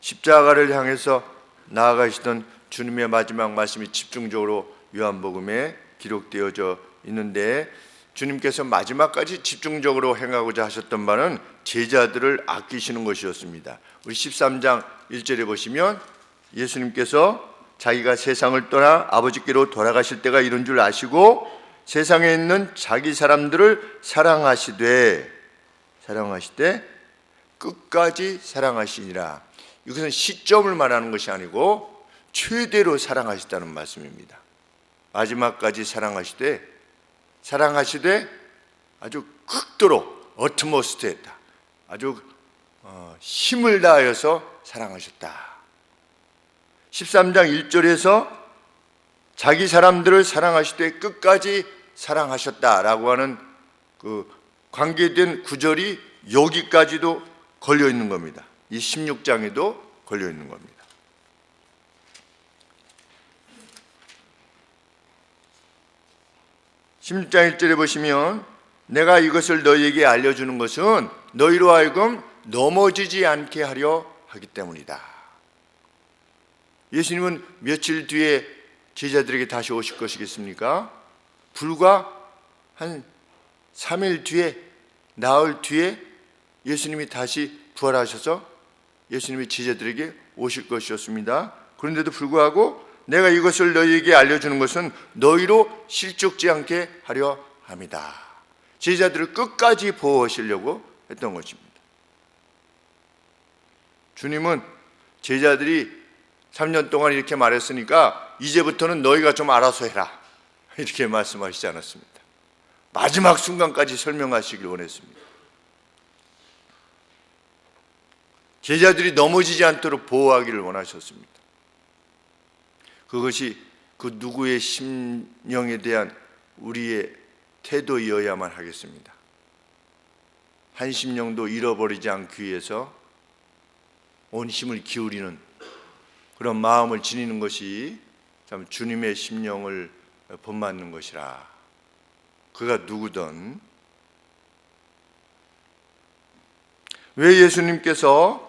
십자가를 향해서 나아가시던 주님의 마지막 말씀이 집중적으로 요한복음에 기록되어져 있는데, 주님께서 마지막까지 집중적으로 행하고자 하셨던 바는 제자들을 아끼시는 것이었습니다. 우리 13장 1절에 보시면 예수님께서 자기가 세상을 떠나 아버지께로 돌아가실 때가 이른 줄 아시고 세상에 있는 자기 사람들을 사랑하시되 끝까지 사랑하시니라. 이것은 시점을 말하는 것이 아니고 최대로 사랑하시다는 말씀입니다. 마지막까지 사랑하시되 아주 극도로 어트모스트했다. 아주 힘을 다하여서 사랑하셨다. 13장 1절에서 자기 사람들을 사랑하시되 끝까지 사랑하셨다라고 하는 그 관계된 구절이 여기까지도 걸려 있는 겁니다. 이 16장에도 걸려 있는 겁니다. 16장 1절에 보시면 내가 이것을 너희에게 알려주는 것은 너희로 하여금 넘어지지 않게 하려 하기 때문이다. 예수님은 며칠 뒤에 제자들에게 다시 오실 것이겠습니까? 불과 한 3일 뒤에, 나흘 뒤에 예수님이 다시 부활하셔서 예수님이 제자들에게 오실 것이었습니다. 그런데도 불구하고 내가 이것을 너희에게 알려주는 것은 너희로 실족지 않게 하려 함이다. 제자들을 끝까지 보호하시려고 했던 것입니다. 주님은 제자들이 3년 동안 이렇게 말했으니까 이제부터는 너희가 좀 알아서 해라, 이렇게 말씀하시지 않았습니다. 마지막 순간까지 설명하시길 원했습니다. 제자들이 넘어지지 않도록 보호하기를 원하셨습니다. 그것이 그 누구의 심령에 대한 우리의 태도이어야만 하겠습니다. 한 심령도 잃어버리지 않기 위해서 온 힘을 기울이는 그런 마음을 지니는 것이 참 주님의 심령을 본받는 것이라. 그가 누구든. 왜 예수님께서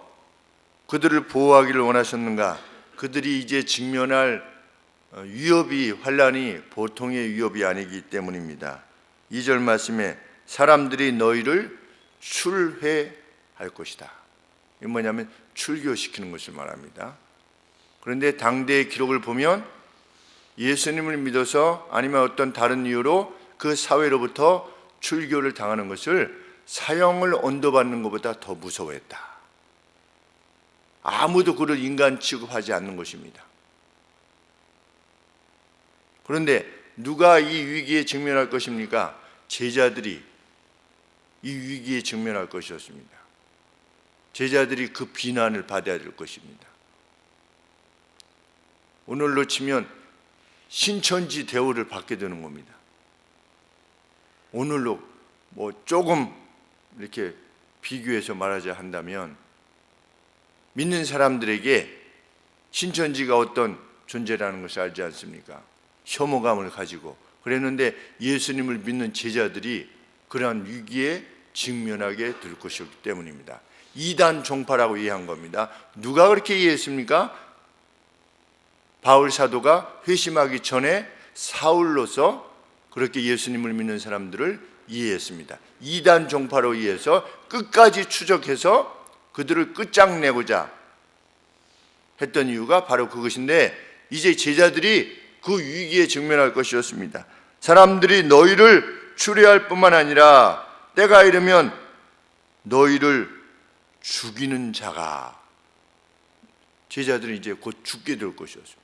그들을 보호하기를 원하셨는가? 그들이 이제 직면할 위협이, 환난이 보통의 위협이 아니기 때문입니다. 2절 말씀에 사람들이 너희를 출회할 것이다. 이게 뭐냐면 출교시키는 것을 말합니다. 그런데 당대의 기록을 보면 예수님을 믿어서 아니면 어떤 다른 이유로 그 사회로부터 출교를 당하는 것을 사형을 언도받는 것보다 더 무서워했다. 아무도 그를 인간 취급하지 않는 것입니다. 그런데 누가 이 위기에 직면할 것입니까? 제자들이 이 위기에 직면할 것이었습니다. 제자들이 그 비난을 받아야 될 것입니다. 오늘로 치면 신천지 대우를 받게 되는 겁니다. 오늘로 조금 이렇게 비교해서 말하자 한다면 믿는 사람들에게 신천지가 어떤 존재라는 것을 알지 않습니까? 혐오감을 가지고 그랬는데 예수님을 믿는 제자들이 그러한 위기에 직면하게 될 것이기 때문입니다. 이단 종파라고 이해한 겁니다. 누가 그렇게 이해했습니까? 바울 사도가 회심하기 전에 사울로서 그렇게 예수님을 믿는 사람들을 이해했습니다. 이단 종파로 이해해서 끝까지 추적해서 그들을 끝장내고자 했던 이유가 바로 그것인데, 이제 제자들이 그 위기에 직면할 것이었습니다. 사람들이 너희를 추리할 뿐만 아니라 때가 이르면 너희를 죽이는 자가, 제자들이 이제 곧 죽게 될 것이었습니다.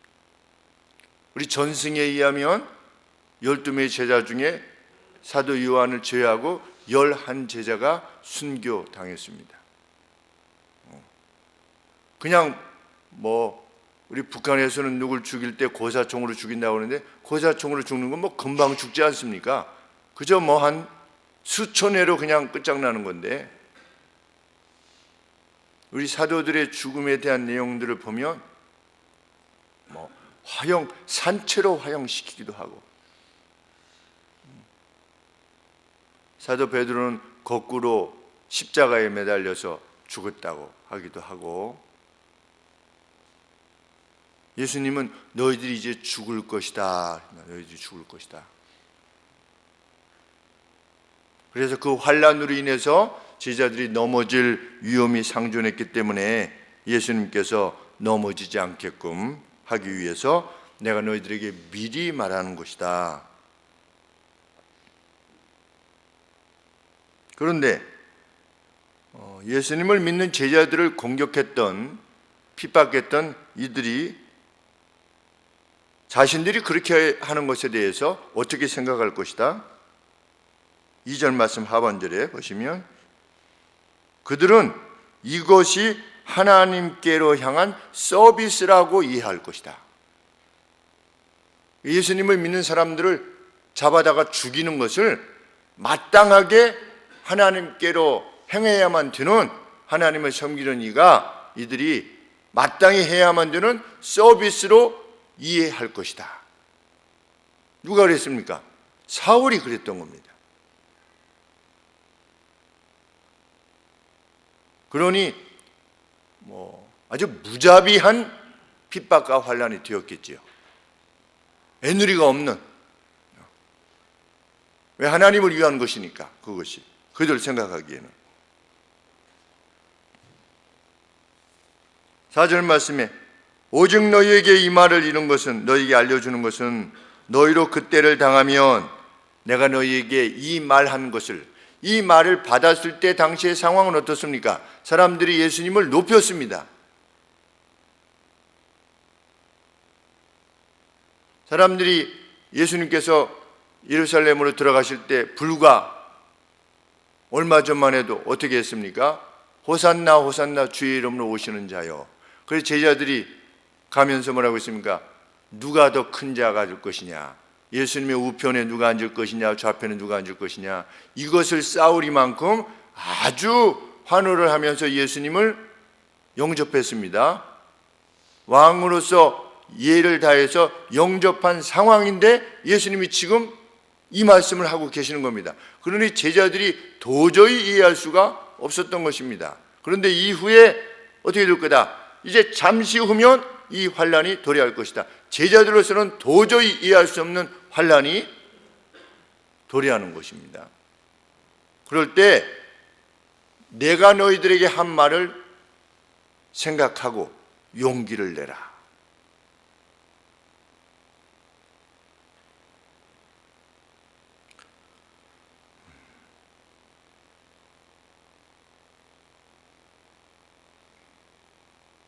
우리 전승에 의하면 12명의 제자 중에 사도 요한을 제외하고 11제자가 순교당했습니다. 그냥 우리 북한에서는 누굴 죽일 때 고사총으로 죽인다고 하는데 고사총으로 죽는 건 금방 죽지 않습니까? 그저 한 수천 회로 그냥 끝장나는 건데, 우리 사도들의 죽음에 대한 내용들을 보면 산채로 화형시키기도 하고, 사도 베드로는 거꾸로 십자가에 매달려서 죽었다고 하기도 하고, 예수님은 너희들이 이제 죽을 것이다. 너희들이 죽을 것이다. 그래서 그 환난으로 인해서 제자들이 넘어질 위험이 상존했기 때문에 예수님께서 넘어지지 않게끔 하기 위해서 내가 너희들에게 미리 말하는 것이다. 그런데 예수님을 믿는 제자들을 공격했던, 핍박했던 이들이 자신들이 그렇게 하는 것에 대해서 어떻게 생각할 것이다? 2절 말씀 하반절에 보시면 그들은 이것이 하나님께로 향한 서비스라고 이해할 것이다. 예수님을 믿는 사람들을 잡아다가 죽이는 것을 마땅하게 하나님께로 행해야만 되는, 하나님을 섬기는 이들이 마땅히 해야만 되는 서비스로 이해할 것이다. 누가 그랬습니까? 사울이 그랬던 겁니다. 그러니 아주 무자비한 핍박과 환난이 되었겠지요. 애누리가 없는, 왜 하나님을 위한 것이니까, 그것이 그들 생각하기에는. 4절 말씀에 오직 너희에게 이 말을 이룬 것은, 너희에게 알려주는 것은 너희로 그때를 당하면, 내가 너희에게 이 말한 것을, 이 말을 받았을 때 당시의 상황은 어떻습니까? 사람들이 예수님을 높였습니다. 사람들이 예수님께서 예루살렘으로 들어가실 때 불과 얼마 전만 해도 어떻게 했습니까? 호산나 호산나 주의 이름으로 오시는 자요. 그래서 제자들이 가면서 뭐라고 했습니까? 누가 더 큰 자가 될 것이냐, 예수님의 우편에 누가 앉을 것이냐, 좌편에 누가 앉을 것이냐, 이것을 싸우리만큼 아주 환호를 하면서 예수님을 영접했습니다. 왕으로서 예를 다해서 영접한 상황인데 예수님이 지금 이 말씀을 하고 계시는 겁니다. 그러니 제자들이 도저히 이해할 수가 없었던 것입니다. 그런데 이후에 어떻게 될 거다? 이제 잠시 후면 이 환난이 도래할 것이다. 제자들로서는 도저히 이해할 수 없는 환난이 도래하는 것입니다. 그럴 때 내가 너희들에게 한 말을 생각하고 용기를 내라.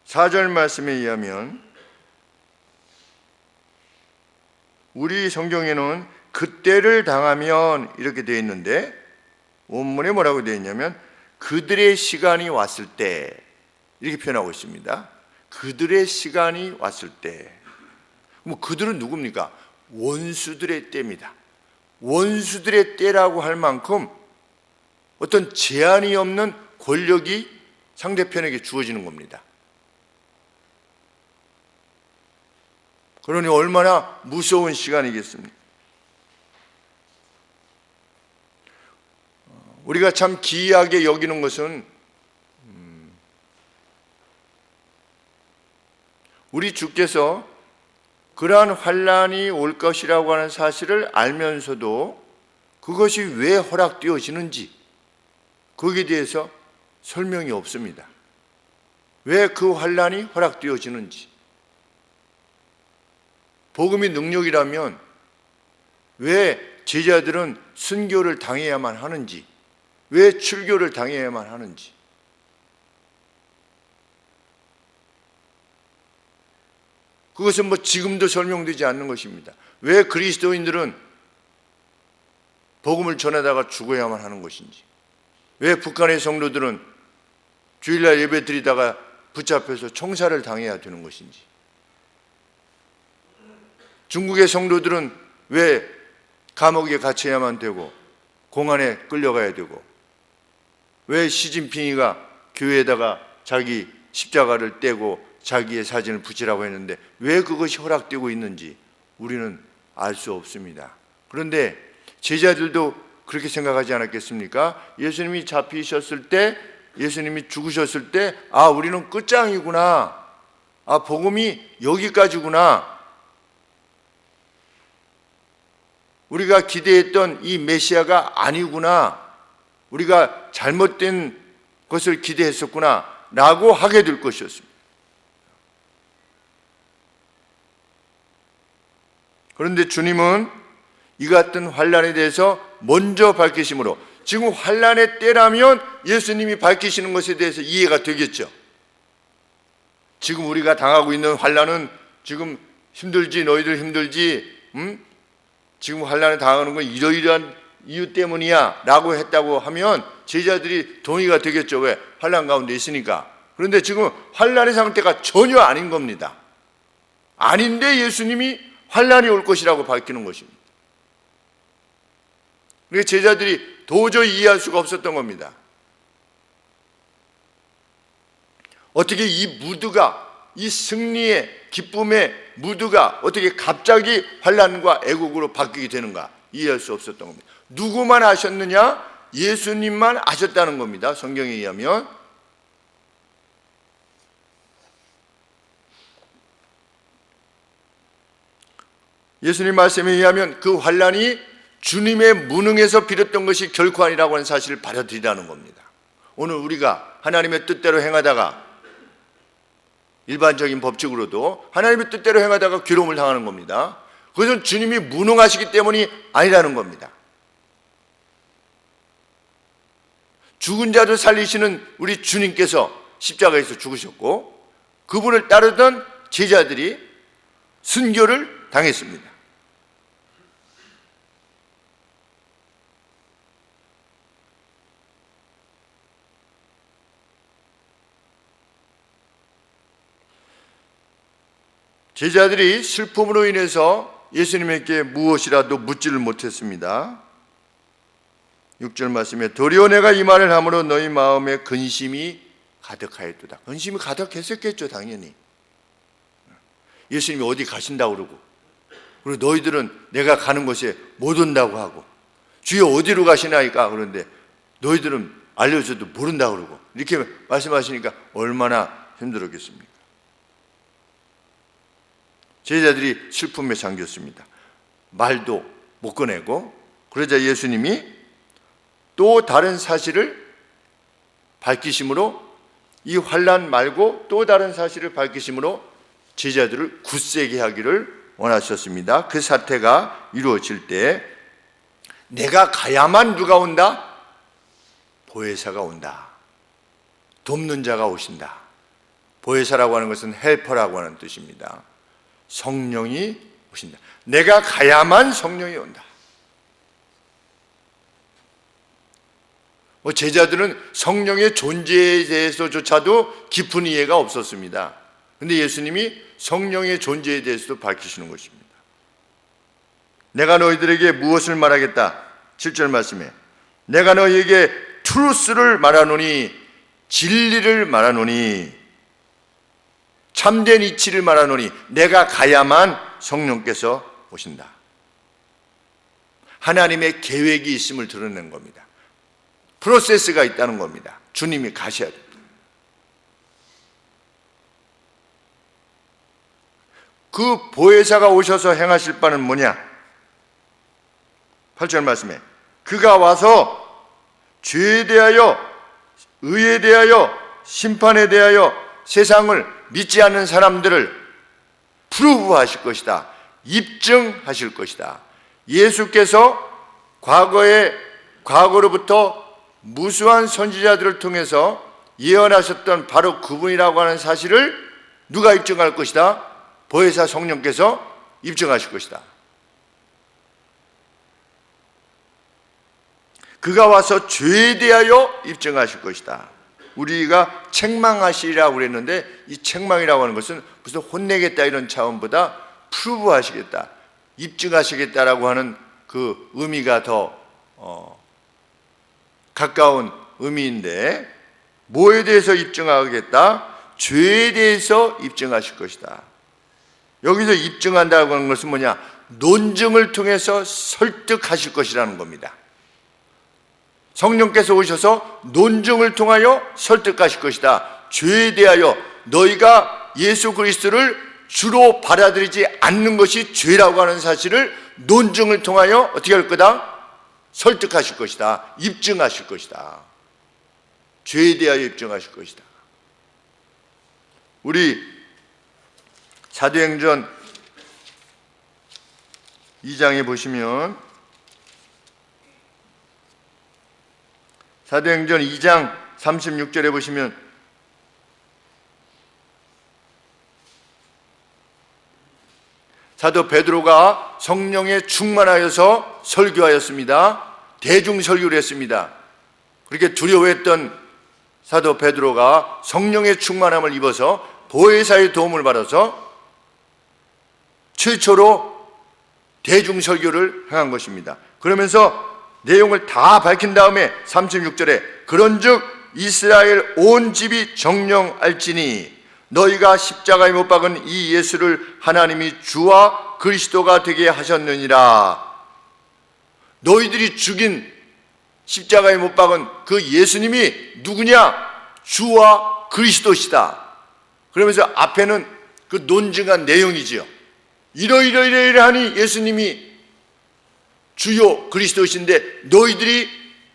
(4절) 말씀에 의하면 우리 성경에는 그때를 당하면 이렇게 되어 있는데 원문에 뭐라고 되어 있냐면 그들의 시간이 왔을 때, 이렇게 표현하고 있습니다. 그들의 시간이 왔을 때. 그들은 누굽니까? 원수들의 때입니다. 원수들의 때라고 할 만큼 어떤 제한이 없는 권력이 상대편에게 주어지는 겁니다. 그러니 얼마나 무서운 시간이겠습니까? 우리가 참 기이하게 여기는 것은 우리 주께서 그러한 환난이 올 것이라고 하는 사실을 알면서도 그것이 왜 허락되어지는지 거기에 대해서 설명이 없습니다. 왜 그 환난이 허락되어지는지. 복음이 능력이라면 왜 제자들은 순교를 당해야만 하는지, 왜 출교를 당해야만 하는지. 그것은 지금도 설명되지 않는 것입니다. 왜 그리스도인들은 복음을 전하다가 죽어야만 하는 것인지, 왜 북한의 성도들은 주일날 예배 드리다가 붙잡혀서 총살을 당해야 되는 것인지, 중국의 성도들은 왜 감옥에 갇혀야만 되고 공안에 끌려가야 되고, 왜 시진핑이가 교회에다가 자기 십자가를 떼고 자기의 사진을 붙이라고 했는데 왜 그것이 허락되고 있는지 우리는 알 수 없습니다. 그런데 제자들도 그렇게 생각하지 않았겠습니까? 예수님이 잡히셨을 때, 예수님이 죽으셨을 때, 우리는 끝장이구나. 아, 복음이 여기까지구나. 우리가 기대했던 이 메시아가 아니구나. 우리가 잘못된 것을 기대했었구나 라고 하게 될 것이었습니다. 그런데 주님은 이 같은 환난에 대해서 먼저 밝히심으로, 지금 환난의 때라면 예수님이 밝히시는 것에 대해서 이해가 되겠죠. 지금 우리가 당하고 있는 환난은 지금 힘들지, 너희들 힘들지, 지금 환난에 당하는 건 이러이러한 이유 때문이야 라고 했다고 하면 제자들이 동의가 되겠죠. 왜? 환난 가운데 있으니까. 그런데 지금 환난의 상태가 전혀 아닌 겁니다. 아닌데 예수님이 환난이 올 것이라고 밝히는 것입니다. 그래서 제자들이 도저히 이해할 수가 없었던 겁니다. 어떻게 이 무드가, 이 승리의 기쁨의 무드가 어떻게 갑자기 환난과 애국으로 바뀌게 되는가 이해할 수 없었던 겁니다. 누구만 아셨느냐? 예수님만 아셨다는 겁니다. 성경에 의하면. 예수님 말씀에 의하면 그 환난이 주님의 무능에서 비롯된 것이 결코 아니라고 하는 사실을 밝혀드리라는 겁니다. 오늘 우리가 하나님의 뜻대로 행하다가, 일반적인 법칙으로도 하나님의 뜻대로 행하다가 괴로움을 당하는 겁니다. 그것은 주님이 무능하시기 때문이 아니라는 겁니다. 죽은 자도 살리시는 우리 주님께서 십자가에서 죽으셨고, 그분을 따르던 제자들이 순교를 당했습니다. 제자들이 슬픔으로 인해서 예수님에게 무엇이라도 묻지를 못했습니다. 6절 말씀에 도리어 내가 이 말을 함으로 너희 마음에 근심이 가득하였도다. 근심이 가득했었겠죠, 당연히. 예수님이 어디 가신다고 그러고, 그리고 너희들은 내가 가는 곳에 못 온다고 하고, 주여 어디로 가시나이까 그런데 너희들은 알려줘도 모른다고 그러고, 이렇게 말씀하시니까 얼마나 힘들었겠습니까? 제자들이 슬픔에 잠겼습니다. 말도 못 꺼내고, 그러자 예수님이 또 다른 사실을 밝히심으로, 이 환난 말고 또 다른 사실을 밝히심으로 제자들을 굳세게 하기를 원하셨습니다. 그 사태가 이루어질 때 내가 가야만 누가 온다? 보혜사가 온다. 돕는 자가 오신다. 보혜사라고 하는 것은 헬퍼라고 하는 뜻입니다. 성령이 오신다. 내가 가야만 성령이 온다. 제자들은 성령의 존재에 대해서조차도 깊은 이해가 없었습니다. 그런데 예수님이 성령의 존재에 대해서도 밝히시는 것입니다. 내가 너희들에게 무엇을 말하겠다? 7절 말씀에 내가 너희에게 트루스를 말하노니, 진리를 말하노니, 참된 이치를 말하노니 내가 가야만 성령께서 오신다. 하나님의 계획이 있음을 드러낸 겁니다. 프로세스가 있다는 겁니다. 주님이 가셔야 됩니다. 그 보혜사가 오셔서 행하실 바는 뭐냐? 8절 말씀에 그가 와서 죄에 대하여, 의에 대하여, 심판에 대하여 세상을 믿지 않는 사람들을 프루브하실 것이다. 입증하실 것이다. 예수께서 과거로부터 무수한 선지자들을 통해서 예언하셨던 바로 그분이라고 하는 사실을 누가 입증할 것이다? 보혜사 성령께서 입증하실 것이다. 그가 와서 죄에 대하여 입증하실 것이다. 우리가 책망하시리라고 그랬는데, 이 책망이라고 하는 것은 무슨 혼내겠다 이런 차원보다 프루브하시겠다, 입증하시겠다라고 하는 그 의미가 더 가까운 의미인데, 뭐에 대해서 입증하겠다? 죄에 대해서 입증하실 것이다. 여기서 입증한다고 하는 것은 뭐냐? 논증을 통해서 설득하실 것이라는 겁니다. 성령께서 오셔서 논증을 통하여 설득하실 것이다. 죄에 대하여 너희가 예수 그리스도를 주로 받아들이지 않는 것이 죄라고 하는 사실을 논증을 통하여 어떻게 할 거다? 설득하실 것이다. 입증하실 것이다. 죄에 대하여 입증하실 것이다. 우리 사도행전 2장에 보시면, 사도행전 2장 36절에 보시면 사도 베드로가 성령에 충만하여서 설교하였습니다. 대중 설교를 했습니다. 그렇게 두려워했던 사도 베드로가 성령의 충만함을 입어서 보혜사의 도움을 받아서 최초로 대중 설교를 행한 것입니다. 그러면서 내용을 다 밝힌 다음에 36절에 그런즉 이스라엘 온 집이 정령알지니 너희가 십자가에 못 박은 이 예수를 하나님이 주와 그리스도가 되게 하셨느니라. 너희들이 죽인 십자가에 못 박은 그 예수님이 누구냐? 주와 그리스도시다. 그러면서 앞에는 그 논증한 내용이지요. 이러이러하니 예수님이 주요 그리스도이신데 너희들이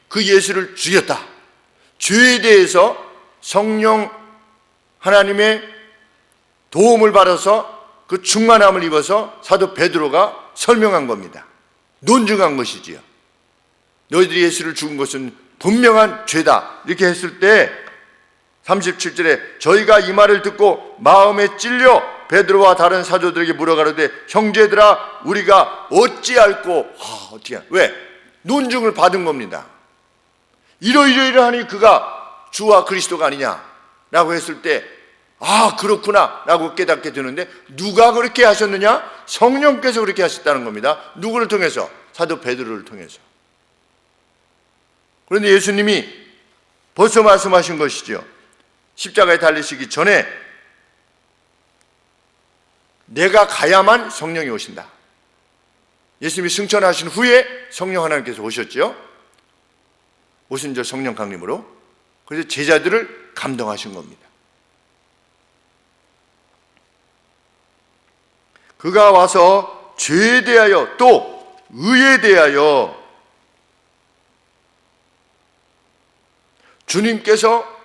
그 예수를 죽였다. 죄에 대해서 성령 하나님의 도움을 받아서 그 충만함을 입어서 사도 베드로가 설명한 겁니다. 논증한 것이지요. 너희들이 예수를 죽은 것은 분명한 죄다. 이렇게 했을 때 37절에 저희가 이 말을 듣고 마음에 찔려 베드로와 다른 사도들에게 물어가로되 형제들아 우리가 어찌할꼬. 어떻게 왜? 논증을 받은 겁니다. 이러이러하니 그가 주와 그리스도가 아니냐라고 했을 때 그렇구나 라고 깨닫게 되는데 누가 그렇게 하셨느냐? 성령께서 그렇게 하셨다는 겁니다. 누구를 통해서? 사도 베드로를 통해서. 그런데 예수님이 벌써 말씀하신 것이죠. 십자가에 달리시기 전에 내가 가야만 성령이 오신다. 예수님이 승천하신 후에 성령 하나님께서 오셨죠. 오순절 성령 강림으로. 그래서 제자들을 감동하신 겁니다. 그가 와서 죄에 대하여 또 의에 대하여 주님께서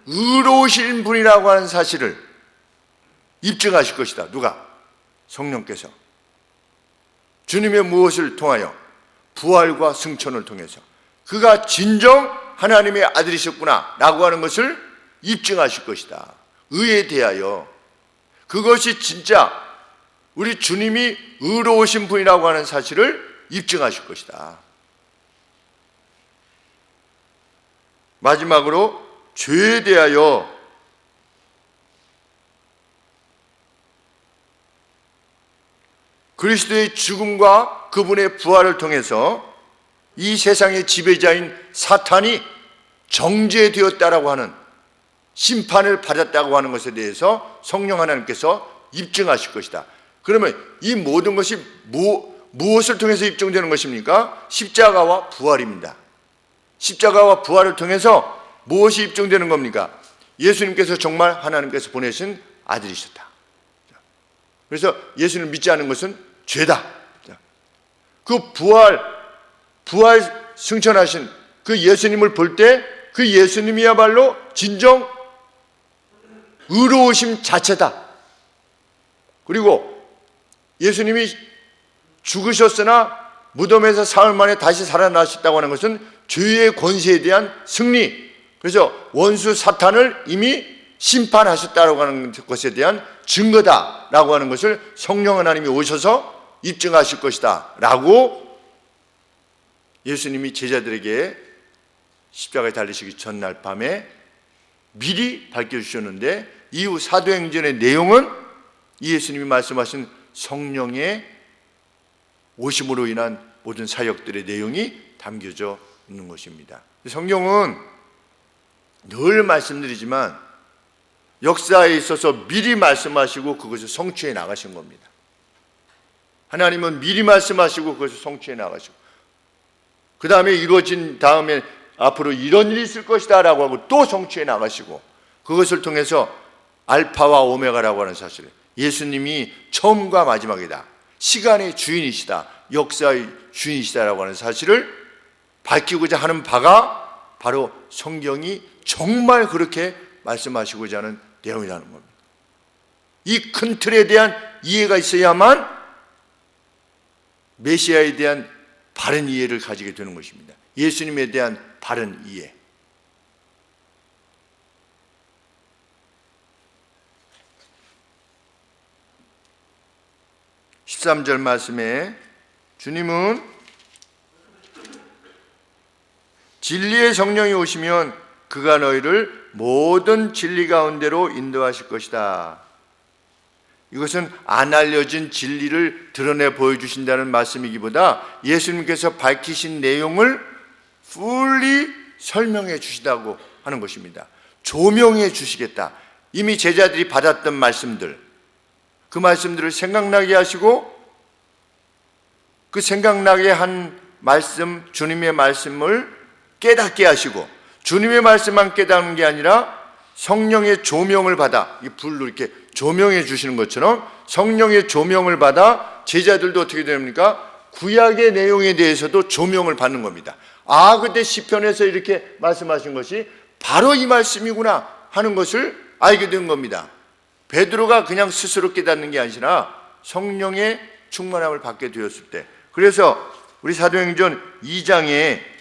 의로우신 분이라고 하는 사실을 입증하실 것이다. 누가? 성령께서. 주님의 무엇을 통하여? 부활과 승천을 통해서 그가 진정 하나님의 아들이셨구나 라고 하는 것을 입증하실 것이다. 의에 대하여. 그것이 진짜 우리 주님이 의로우신 분이라고 하는 사실을 입증하실 것이다. 마지막으로 죄에 대하여 그리스도의 죽음과 그분의 부활을 통해서 이 세상의 지배자인 사탄이 정죄되었다라고 하는, 심판을 받았다고 하는 것에 대해서 성령 하나님께서 입증하실 것이다. 그러면 이 모든 것이 무엇을 통해서 입증되는 것입니까? 십자가와 부활입니다. 십자가와 부활을 통해서 무엇이 입증되는 겁니까? 예수님께서 정말 하나님께서 보내신 아들이셨다. 그래서 예수님을 믿지 않는 것은 죄다. 그 부활 승천하신 그 예수님을 볼 때 그 예수님이야말로 진정 의로우심 자체다. 그리고 예수님이 죽으셨으나 무덤에서 사흘 만에 다시 살아나셨다고 하는 것은 죄의 권세에 대한 승리, 그래서 원수 사탄을 이미 심판하셨다고 하는 것에 대한 증거다라고 하는 것을 성령 하나님이 오셔서 입증하실 것이다 라고 예수님이 제자들에게 십자가에 달리시기 전날 밤에 미리 밝혀주셨는데, 이후 사도행전의 내용은 이 예수님이 말씀하신 성령의 오심으로 인한 모든 사역들의 내용이 담겨져 있는 것입니다. 성경은 늘 말씀드리지만 역사에 있어서 미리 말씀하시고 그것을 성취해 나가신 겁니다. 하나님은 미리 말씀하시고 그것을 성취해 나가시고 그 다음에 이루어진 다음에 앞으로 이런 일이 있을 것이다 라고 하고 또 성취해 나가시고 그것을 통해서 알파와 오메가라고 하는 사실, 예수님이 처음과 마지막이다, 시간의 주인이시다, 역사의 주인이시다라고 하는 사실을 밝히고자 하는 바가 바로 성경이 정말 그렇게 말씀하시고자 하는 내용이라는 겁니다. 이 큰 틀에 대한 이해가 있어야만 메시아에 대한 바른 이해를 가지게 되는 것입니다. 예수님에 대한 바른 이해. (13절) 말씀에 주님은 진리의 성령이 오시면 그가 너희를 모든 진리 가운데로 인도하실 것이다. 이것은 안 알려진 진리를 드러내 보여주신다는 말씀이기보다 예수님께서 밝히신 내용을 fully 설명해 주시다고 하는 것입니다. 조명해 주시겠다. 이미 제자들이 받았던 말씀들, 그 말씀들을 생각나게 하시고, 그 생각나게 한 말씀, 주님의 말씀을 깨닫게 하시고, 주님의 말씀만 깨닫는 게 아니라 성령의 조명을 받아, 이 불로 이렇게 조명해 주시는 것처럼 성령의 조명을 받아 제자들도 어떻게 됩니까? 구약의 내용에 대해서도 조명을 받는 겁니다. 아, 그때 시편에서 이렇게 말씀하신 것이 바로 이 말씀이구나 하는 것을 알게 된 겁니다. 베드로가 그냥 스스로 깨닫는 게 아니라 성령의 충만함을 받게 되었을 때. 그래서 우리 사도행전 2장에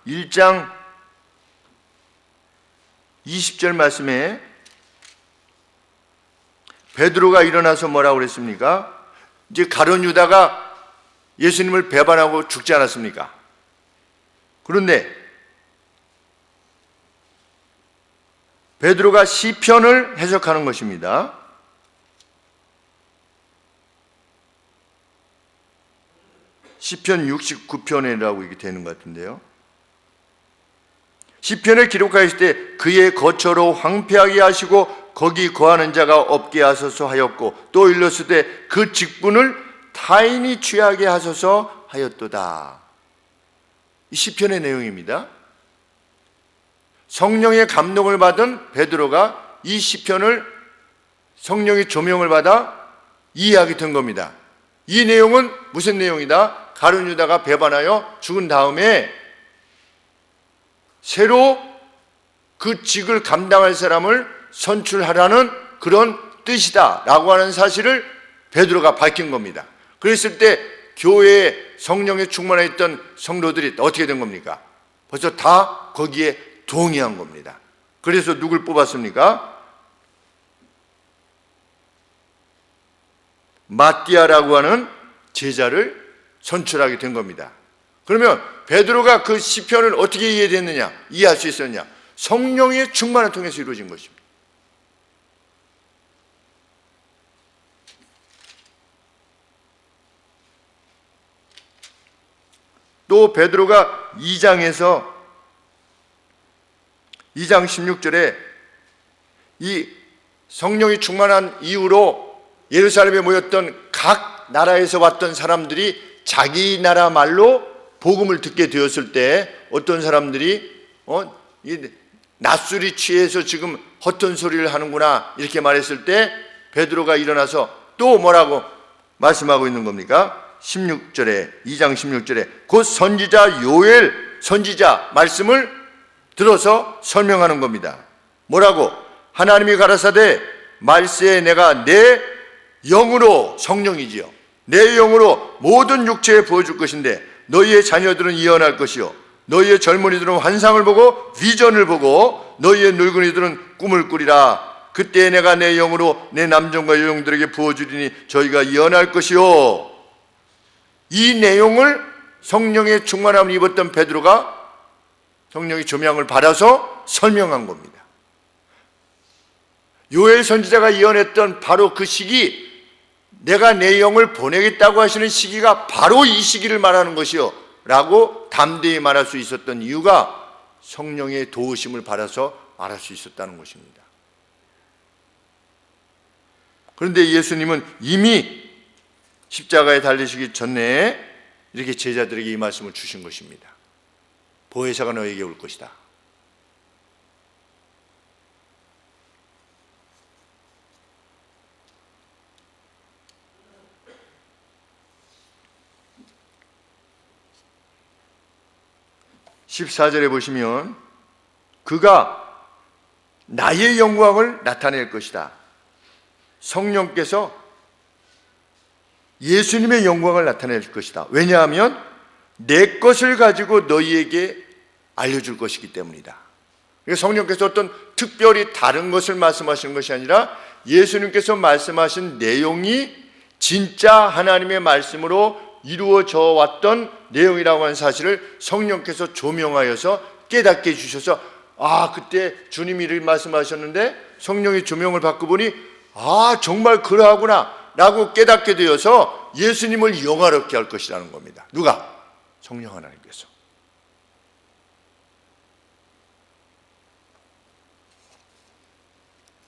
1장 20절 말씀에 베드로가 일어나서 뭐라고 그랬습니까? 이제 가룟 유다가 예수님을 배반하고 죽지 않았습니까? 그런데 베드로가 시편을 해석하는 것입니다. 시편 69편이라고 이게 되는 것 같은데요. 시편을 기록하실 때 그의 거처로 황폐하게 하시고 거기 거하는 자가 없게 하소서 하였고, 또 일렀으되 그 직분을 타인이 취하게 하소서 하였도다. 이 시편의 내용입니다. 성령의 감동을 받은 베드로가 이 시편을 성령의 조명을 받아 이해하게 된 겁니다. 이 내용은 무슨 내용이다? 가룟 유다가 배반하여 죽은 다음에 새로 그 직을 감당할 사람을 선출하라는 그런 뜻이다 라고 하는 사실을 베드로가 밝힌 겁니다. 그랬을 때 교회에 성령에 충만해 있던 성도들이 어떻게 된 겁니까? 벌써 다 거기에 동의한 겁니다. 그래서 누굴 뽑았습니까? 마띠아라고 하는 제자를 선출하게 된 겁니다. 그러면 베드로가 그 시편을 어떻게 이해할 수 있었냐? 성령의 충만을 통해서 이루어진 것입니다. 또 베드로가 2장 16절에 이 성령이 충만한 이후로 예루살렘에 모였던 각 나라에서 왔던 사람들이 자기 나라 말로 복음을 듣게 되었을 때 어떤 사람들이 이 낮술이 취해서 지금 헛된 소리를 하는구나 이렇게 말했을 때 베드로가 일어나서 또 뭐라고 말씀하고 있는 겁니까? 16절에 2장 16절에 곧 선지자 요엘 선지자 말씀을 들어서 설명하는 겁니다. 뭐라고? 하나님이 가라사대 말세에 내가 내 영으로, 성령이지요, 내 영으로 모든 육체에 부어줄 것인데 너희의 자녀들은 예언할 것이요 너희의 젊은이들은 환상을 보고 비전을 보고 너희의 늙은이들은 꿈을 꾸리라. 그때 내가 내 영으로 내 남종과 여종들에게 부어주리니 저희가 예언할 것이요. 이 내용을 성령의 충만함을 입었던 베드로가 성령의 조명을 받아서 설명한 겁니다. 요엘 선지자가 예언했던 바로 그 시기, 내가 내 영을 보내겠다고 하시는 시기가 바로 이 시기를 말하는 것이요 라고 담대히 말할 수 있었던 이유가 성령의 도우심을 받아서 말할 수 있었다는 것입니다. 그런데 예수님은 이미 십자가에 달리시기 전에 이렇게 제자들에게 이 말씀을 주신 것입니다. 보혜사가 너에게 올 것이다. (14절에) 보시면 그가 나의 영광을 나타낼 것이다. 성령께서 예수님의 영광을 나타낼 것이다. 왜냐하면 내 것을 가지고 너희에게 알려줄 것이기 때문이다. 성령께서 어떤 특별히 다른 것을 말씀하시는 것이 아니라 예수님께서 말씀하신 내용이 진짜 하나님의 말씀으로 이루어져 왔던 내용이라고 하는 사실을 성령께서 조명하여서 깨닫게 해주셔서 그때 주님이 이렇게 말씀하셨는데 성령이 조명을 받고 보니 정말 그러하구나 라고 깨닫게 되어서 예수님을 영화롭게 할 것이라는 겁니다. 누가? 성령 하나님께서.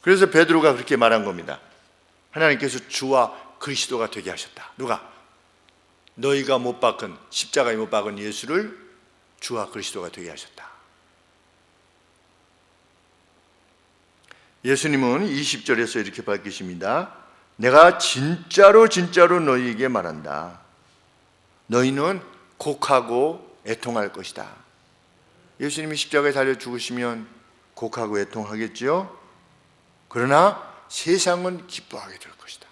그래서 베드로가 그렇게 말한 겁니다. 하나님께서 주와 그리스도가 되게 하셨다. 누가? 너희가 못 박은, 십자가에 못 박은 예수를 주와 그리스도가 되게 하셨다. 예수님은 20절에서 이렇게 밝히십니다. 내가 진짜로 너희에게 말한다. 너희는 곡하고 애통할 것이다. 예수님이 십자가에 달려 죽으시면 곡하고 애통하겠죠? 그러나 세상은 기뻐하게 될 것이다.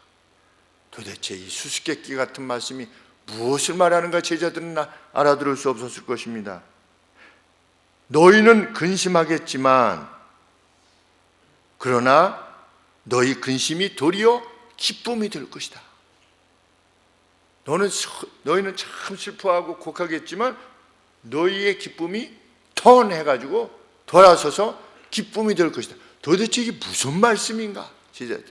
도대체 이 수수께끼 같은 말씀이 무엇을 말하는가 제자들은 알아들을 수 없었을 것입니다. 너희는 근심하겠지만 그러나 너희 근심이 도리어 기쁨이 될 것이다. 너희는 참 슬퍼하고 곡하겠지만 너희의 기쁨이 턴해가지고 돌아서서 기쁨이 될 것이다. 도대체 이게 무슨 말씀인가 제자들.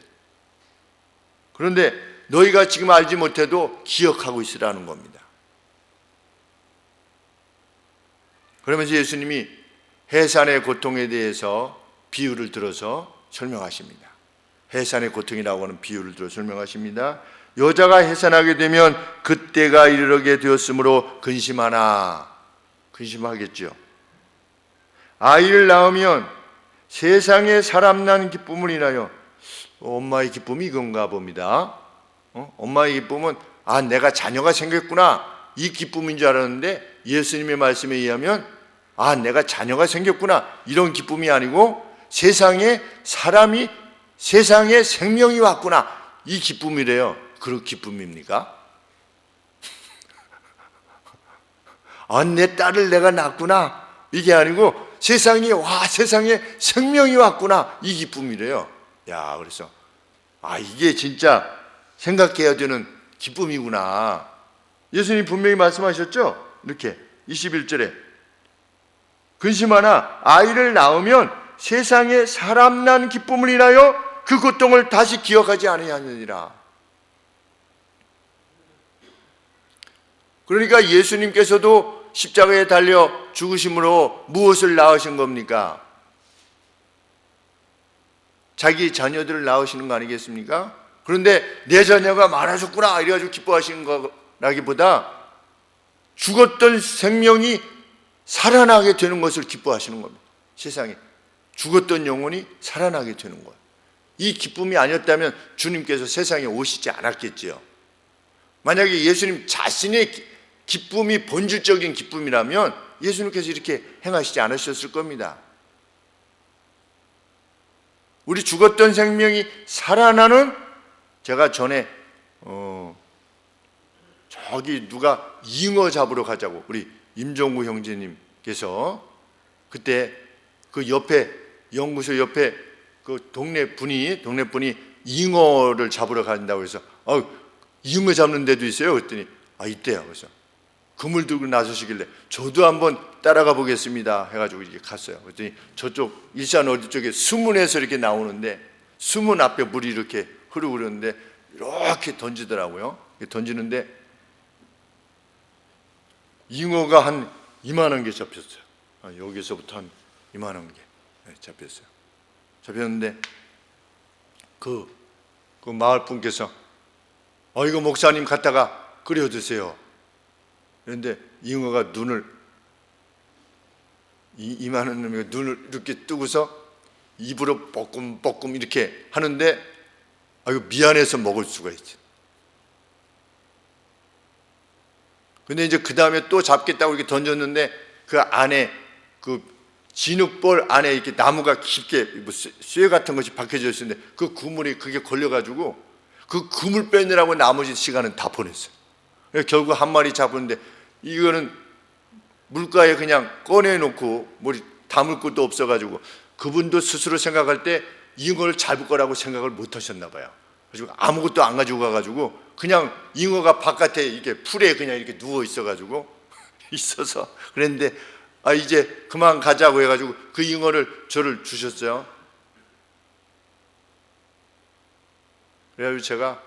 그런데 너희가 지금 알지 못해도 기억하고 있으라는 겁니다. 그러면서 예수님이 해산의 고통에 대해서 비유를 들어서 설명하십니다. 해산의 고통이라고 하는 비유를 들어 설명하십니다. 여자가 해산하게 되면 그때가 이르게 되었으므로 근심하겠죠. 아이를 낳으면 세상에 사람 난 기쁨을 인하여 엄마의 기쁨이 이건가 봅니다. 엄마의 기쁨은 내가 자녀가 생겼구나 이 기쁨인 줄 알았는데 예수님의 말씀에 의하면 내가 자녀가 생겼구나 이런 기쁨이 아니고 세상에 생명이 왔구나 이 기쁨이래요. 그런 기쁨입니까? 내 딸을 내가 낳았구나 이게 아니고 세상에 생명이 왔구나 이 기쁨이래요. 그래서 이게 진짜 생각해야 되는 기쁨이구나. 예수님 분명히 말씀하셨죠? 이렇게 21절에 근심하나 아이를 낳으면 세상에 사람 난 기쁨을 인하여 그 고통을 다시 기억하지 아니하느니라. 그러니까 예수님께서도 십자가에 달려 죽으심으로 무엇을 낳으신 겁니까? 자기 자녀들을 낳으시는 거 아니겠습니까? 그런데 내 자녀가 많아졌구나 이래가지고 기뻐하시는 거라기보다 죽었던 생명이 살아나게 되는 것을 기뻐하시는 겁니다. 세상에 죽었던 영혼이 살아나게 되는 거예요. 이 기쁨이 아니었다면 주님께서 세상에 오시지 않았겠지요. 만약에 예수님 자신의 기쁨이 본질적인 기쁨이라면 예수님께서 이렇게 행하시지 않으셨을 겁니다. 우리 죽었던 생명이 살아나는, 제가 전에 저기 누가 잉어 잡으러 가자고 우리 임종구 형제님께서 그때 그 옆에 연구소 옆에 그 동네 분이 잉어를 잡으러 간다고 해서 잉어 잡는 데도 있어요. 그랬더니 있대요. 그래서 그물 들고 나서시길래 저도 한번 따라가 보겠습니다 해가지고 이렇게 갔어요. 그랬더니 저쪽 일산 어디 쪽에 수문에서 이렇게 나오는데 수문 앞에 물이 이렇게 흐르고 그러는데 이렇게 던지더라고요. 던지는데 잉어가 한 이만한 게 잡혔어요. 여기서부터 한 이만한 게 잡혔어요. 잡혔는데 그 마을 분께서 이거 목사님 갖다가 끓여 드세요. 그런데 잉어가 눈을, 이만한 놈이 눈을 이렇게 뜨고서 입으로 뻐끔뻐끔 이렇게 하는데, 아유, 미안해서 먹을 수가 있죠. 근데 이제 그 다음에 또 잡겠다고 이렇게 던졌는데, 그 안에, 그 진흙볼 안에 이렇게 나무가 깊게 뭐 쇠 같은 것이 박혀져 있었는데, 그 그물이 그게 걸려가지고 그 그물 빼느라고 나머지 시간은 다 보냈어요. 결국 한 마리 잡았는데, 이거는 물가에 그냥 꺼내놓고 뭐 담을 것도 없어가지고, 그분도 스스로 생각할 때 잉어를 잡을 거라고 생각을 못 하셨나 봐요. 그래서 아무것도 안 가지고 가가지고 그냥 잉어가 바깥에 이렇게 풀에 그냥 이렇게 누워 있어가지고 있어서 그랬는데, 아, 이제 그만 가자고 해가지고 그 잉어를 저를 주셨어요. 그래가지고 제가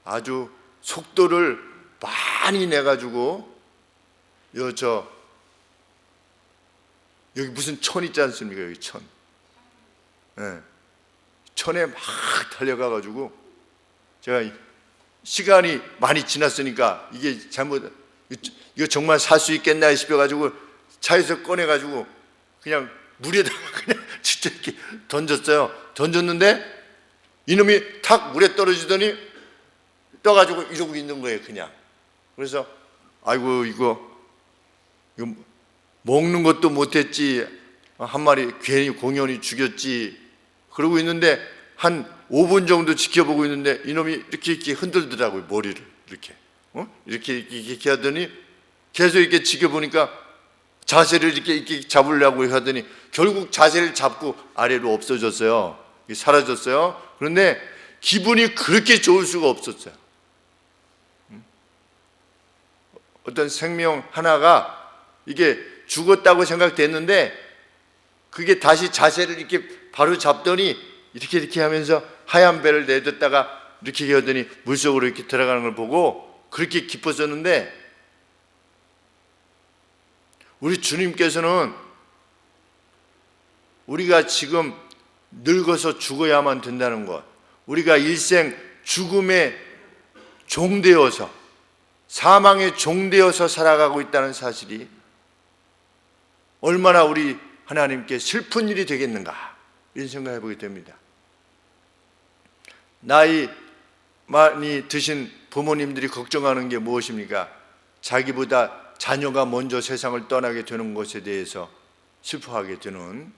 아주 속도를 많이 내가지고 여기 무슨 천 있지 않습니까? 여기 천. 네. 천에 막 달려가가지고 제가 시간이 많이 지났으니까 이게 잘못, 이거 정말 살 수 있겠나 싶어가지고 차에서 꺼내가지고 그냥 물에다가 그냥 진짜 이렇게 던졌어요. 던졌는데 이놈이 탁 물에 떨어지더니 떠가지고 이러고 있는 거예요, 그냥. 그래서 아이고, 이거 먹는 것도 못했지, 한 마리 괜히 공연히 죽였지, 그러고 있는데 한 5분 정도 지켜보고 있는데 이놈이 이렇게 흔들더라고요, 머리를 이렇게 이렇게 하더니 계속 이렇게 지켜보니까 자세를 이렇게 잡으려고 하더니 결국 자세를 잡고 아래로 없어졌어요. 사라졌어요. 그런데 기분이 그렇게 좋을 수가 없었어요. 어떤 생명 하나가 이게 죽었다고 생각됐는데 그게 다시 자세를 이렇게 바로 잡더니 이렇게 하면서 하얀 배를 내딛다가 이렇게 하더니 물속으로 이렇게 들어가는 걸 보고 그렇게 기뻤었는데, 우리 주님께서는 우리가 지금 늙어서 죽어야만 된다는 것, 우리가 일생 죽음의 종되어서, 사망의 종되어서 살아가고 있다는 사실이 얼마나 우리 하나님께 슬픈 일이 되겠는가, 이런 생각해 보게 됩니다. 나이 많이 드신 부모님들이 걱정하는 게 무엇입니까? 자기보다 자녀가 먼저 세상을 떠나게 되는 것에 대해서 슬퍼하게 되는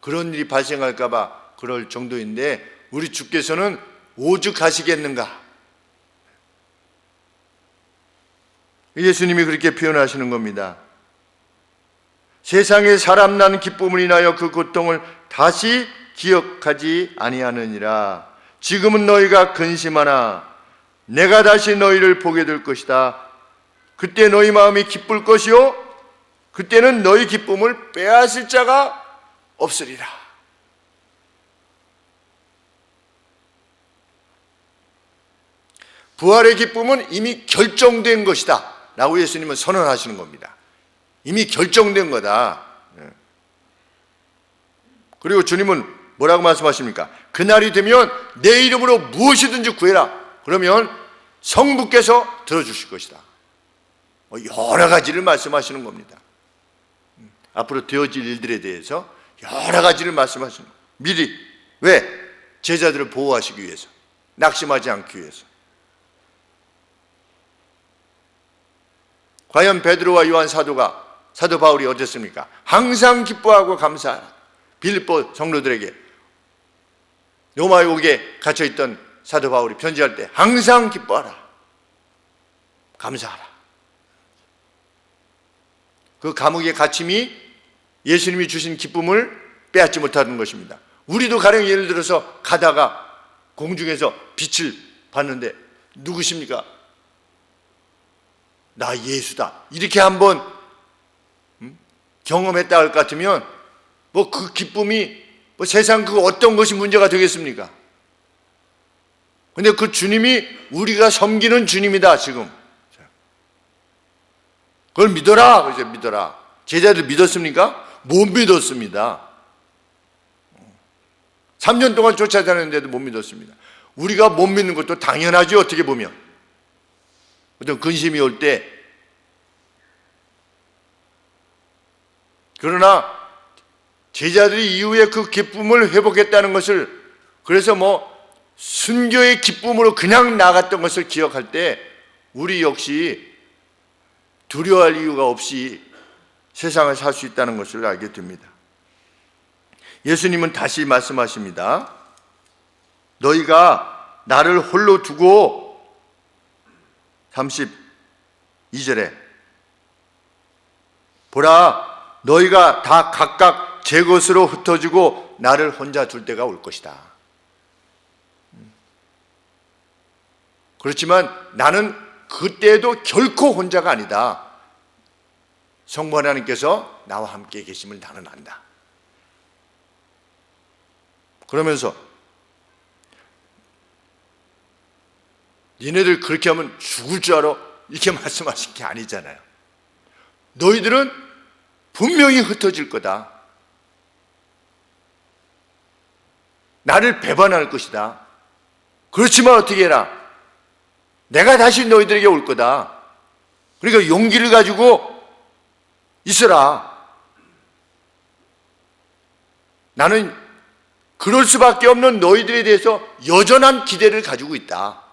그런 일이 발생할까 봐 그럴 정도인데, 우리 주께서는 오죽하시겠는가. 예수님이 그렇게 표현하시는 겁니다. 세상에 사람 난 기쁨을 인하여 그 고통을 다시 기억하지 아니하느니라. 지금은 너희가 근심하나 내가 다시 너희를 보게 될 것이다. 그때 너희 마음이 기쁠 것이요 그때는 너희 기쁨을 빼앗을 자가 없으리라. 부활의 기쁨은 이미 결정된 것이다 라고 예수님은 선언하시는 겁니다. 이미 결정된 거다. 그리고 주님은 뭐라고 말씀하십니까? 그날이 되면 내 이름으로 무엇이든지 구해라. 그러면 성부께서 들어주실 것이다. 여러 가지를 말씀하시는 겁니다. 앞으로 되어질 일들에 대해서 여러 가지를 말씀하시는 겁니다. 미리. 왜? 제자들을 보호하시기 위해서, 낙심하지 않기 위해서. 과연 베드로와 요한 사도 바울이 어땠습니까? 항상 기뻐하고 감사하라. 빌립보 성도들에게, 로마욕에 갇혀있던 사도 바울이 편지할 때 항상 기뻐하라, 감사하라. 그 감옥의 갇힘이 예수님이 주신 기쁨을 빼앗지 못하는 것입니다. 우리도 가령 예를 들어서 가다가 공중에서 빛을 봤는데 누구십니까? 나 예수다, 이렇게 한번 경험했다 할 것 같으면 뭐 그 기쁨이 뭐 세상 그 어떤 것이 문제가 되겠습니까? 근데 그 주님이 우리가 섬기는 주님이다. 지금 그걸 믿어라. 그래서 믿어라. 제자들 믿었습니까? 못 믿었습니다. 3년 동안 쫓아다녔는데도 못 믿었습니다. 우리가 못 믿는 것도 당연하죠. 어떻게 보면 어떤 근심이 올 때 그러나 제자들이 이후에 그 기쁨을 회복했다는 것을, 그래서 순교의 기쁨으로 그냥 나갔던 것을 기억할 때 우리 역시 두려워할 이유가 없이 세상을 살 수 있다는 것을 알게 됩니다. 예수님은 다시 말씀하십니다. 너희가 나를 홀로 두고, 32절에 보라, 너희가 다 각각 제 것으로 흩어지고 나를 혼자 둘 때가 올 것이다. 그렇지만 나는 그때도 결코 혼자가 아니다. 성부 하나님께서 나와 함께 계심을 나는 안다. 그러면서 니네들 그렇게 하면 죽을 줄 알아? 이렇게 말씀하신 게 아니잖아요. 너희들은 분명히 흩어질 거다. 나를 배반할 것이다. 그렇지만 어떻게 해라? 내가 다시 너희들에게 올 거다. 그러니까 용기를 가지고 있어라. 나는 그럴 수밖에 없는 너희들에 대해서 여전한 기대를 가지고 있다.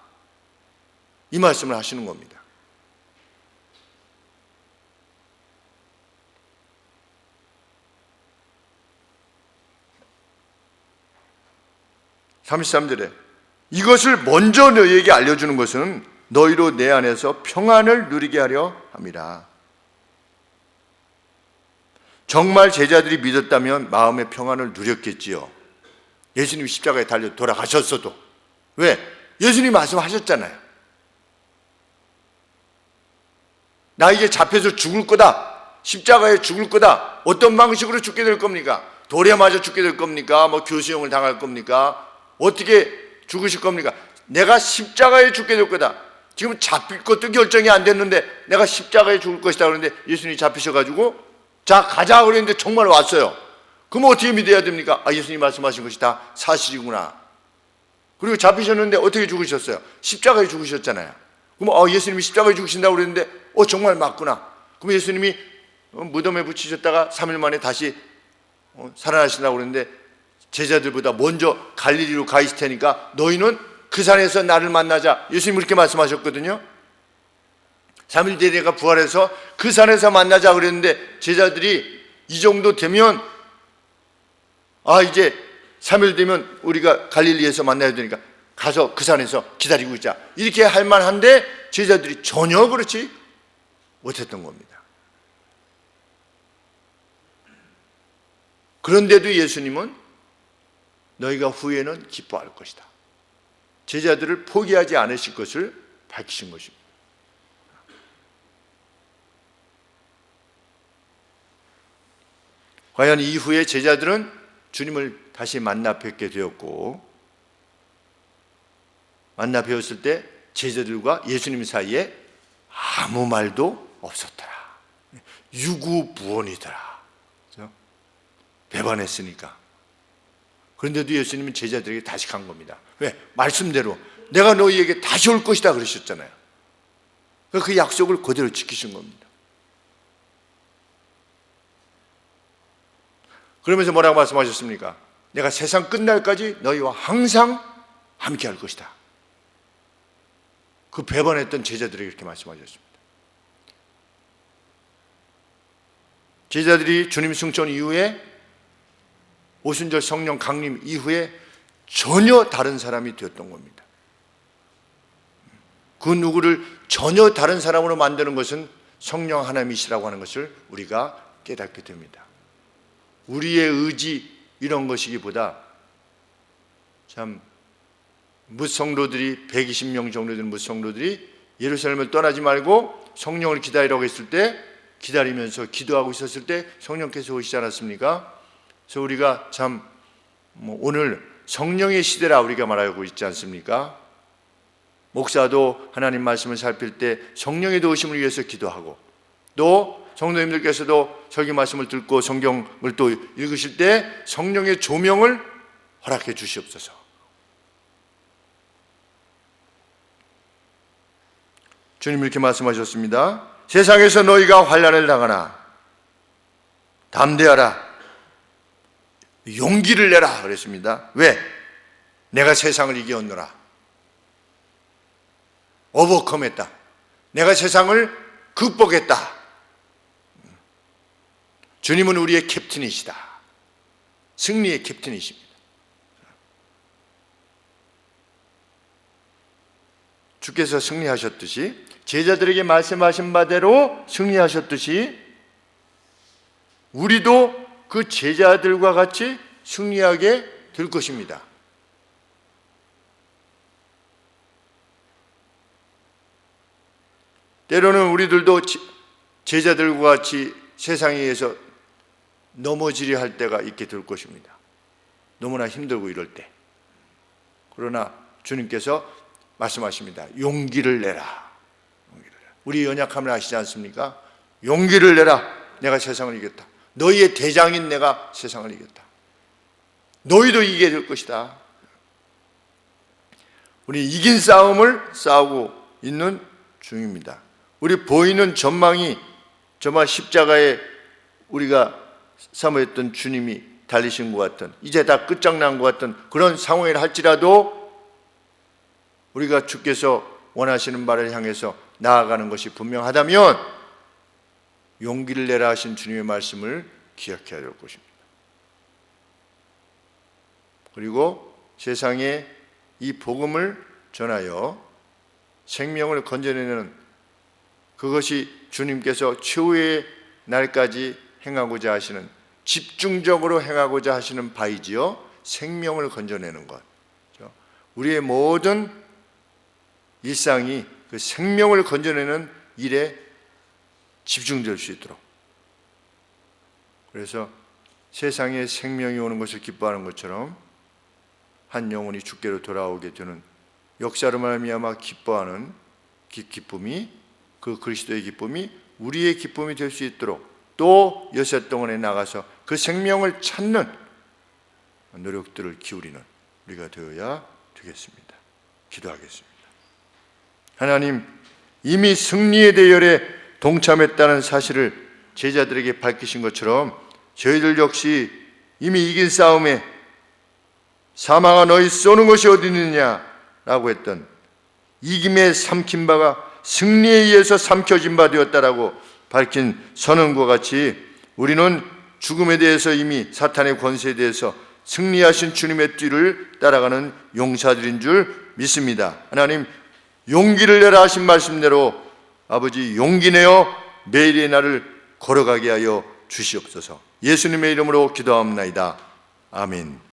이 말씀을 하시는 겁니다. (33절에) 이것을 먼저 너희에게 알려주는 것은 너희로 내 안에서 평안을 누리게 하려 함이라. 정말 제자들이 믿었다면 마음의 평안을 누렸겠지요. 예수님이 십자가에 달려 돌아가셨어도. 왜? 예수님이 말씀하셨잖아요. 나 이제 잡혀서 죽을 거다. 십자가에 죽을 거다. 어떤 방식으로 죽게 될 겁니까? 돌에 맞아 죽게 될 겁니까? 교수형을 당할 겁니까? 어떻게 죽으실 겁니까? 내가 십자가에 죽게 될 거다. 지금 잡힐 것도 결정이 안 됐는데 내가 십자가에 죽을 것이다 그러는데 예수님이 잡히셔가지고 자 가자 그랬는데 정말 왔어요. 그럼 어떻게 믿어야 됩니까? 예수님이 말씀하신 것이 다 사실이구나. 그리고 잡히셨는데 어떻게 죽으셨어요? 십자가에 죽으셨잖아요. 그럼 예수님이 십자가에 죽으신다고 그랬는데 정말 맞구나. 그럼 예수님이 무덤에 붙이셨다가 3일 만에 다시 살아나신다고 그랬는데 제자들보다 먼저 갈릴리로 가 있을 테니까 너희는 그 산에서 나를 만나자. 예수님이 그렇게 말씀하셨거든요. 3일 뒤에 내가 부활해서 그 산에서 만나자 그랬는데 제자들이 이 정도 되면 이제 3일 되면 우리가 갈릴리에서 만나야 되니까 가서 그 산에서 기다리고 있자. 이렇게 할 만한데 제자들이 전혀 그렇지 못했던 겁니다. 그런데도 예수님은 너희가 후에는 기뻐할 것이다. 제자들을 포기하지 않으실 것을 밝히신 것입니다. 과연 이후에 제자들은 주님을 다시 만나 뵙게 되었고, 만나 뵈었을 때 제자들과 예수님 사이에 아무 말도 없었더라. 유구무원이더라. 배반했으니까. 그런데도 예수님은 제자들에게 다시 간 겁니다. 왜? 말씀대로 내가 너희에게 다시 올 것이다 그러셨잖아요. 그 약속을 그대로 지키신 겁니다. 그러면서 뭐라고 말씀하셨습니까? 내가 세상 끝날까지 너희와 항상 함께 할 것이다. 그 배반했던 제자들에게 이렇게 말씀하셨습니다. 제자들이 주님 승천 이후에 오순절 성령 강림 이후에 전혀 다른 사람이 되었던 겁니다. 그 누구를 전혀 다른 사람으로 만드는 것은 성령 하나님이시라고 하는 것을 우리가 깨닫게 됩니다. 우리의 의지 이런 것이기보다 참 뭇성로들이 120명 정도 되는 뭇성로들이 예루살렘을 떠나지 말고 성령을 기다리라고 했을 때 기다리면서 기도하고 있었을 때 성령께서 오시지 않았습니까? 그래서 우리가 참 오늘 성령의 시대라 우리가 말하고 있지 않습니까? 목사도 하나님 말씀을 살필 때 성령의 도우심을 위해서 기도하고 또 성도님들께서도 설교 말씀을 듣고 성경을 또 읽으실 때 성령의 조명을 허락해 주시옵소서. 주님 이렇게 말씀하셨습니다. 세상에서 너희가 환난을 당하나 담대하라, 용기를 내라 그랬습니다. 왜? 내가 세상을 이겼노라. 오버컴했다. 내가 세상을 극복했다. 주님은 우리의 캡틴이시다. 승리의 캡틴이십니다. 주께서 승리하셨듯이, 제자들에게 말씀하신 바대로 승리하셨듯이 우리도 그 제자들과 같이 승리하게 될 것입니다. 때로는 우리들도 제자들과 같이 세상에 의해서 넘어지려 할 때가 있게 될 것입니다. 너무나 힘들고 이럴 때. 그러나 주님께서 말씀하십니다. 용기를 내라. 우리 연약함을 아시지 않습니까? 용기를 내라. 내가 세상을 이겼다. 너희의 대장인 내가 세상을 이겼다. 너희도 이기게 될 것이다. 우리 이긴 싸움을 싸우고 있는 중입니다. 우리 보이는 전망이 정말 십자가에 우리가 사모했던 주님이 달리신 것 같은, 이제 다 끝장난 것 같은 그런 상황이라 할지라도 우리가 주께서 원하시는 바를 향해서 나아가는 것이 분명하다면 용기를 내라 하신 주님의 말씀을 기억해야 될 것입니다. 그리고 세상에 이 복음을 전하여 생명을 건져내는, 그것이 주님께서 최후의 날까지 행하고자 하시는, 집중적으로 행하고자 하시는 바이지요. 생명을 건져내는 것. 우리의 모든 일상이 그 생명을 건져내는 일에 집중될 수 있도록. 그래서 세상에 생명이 오는 것을 기뻐하는 것처럼 한 영혼이 주께로 돌아오게 되는 역사로 말미암아 기뻐하는 기쁨이, 그 그리스도의 기쁨이 우리의 기쁨이 될 수 있도록 또 여섯동안에 나가서 그 생명을 찾는 노력들을 기울이는 우리가 되어야 되겠습니다. 기도하겠습니다. 하나님, 이미 승리의 대열에 동참했다는 사실을 제자들에게 밝히신 것처럼 저희들 역시 이미 이긴 싸움에 사망아 너희 쏘는 것이 어디 있느냐라고 했던 이김에 삼킨 바가 승리에 의해서 삼켜진 바 되었다라고 밝힌 선언과 같이 우리는 죽음에 대해서 이미 사탄의 권세에 대해서 승리하신 주님의 뒤를 따라가는 용사들인 줄 믿습니다. 하나님, 용기를 내라 하신 말씀대로 아버지 용기 내어 매일의 날을 걸어가게 하여 주시옵소서. 예수님의 이름으로 기도합나이다. 아멘.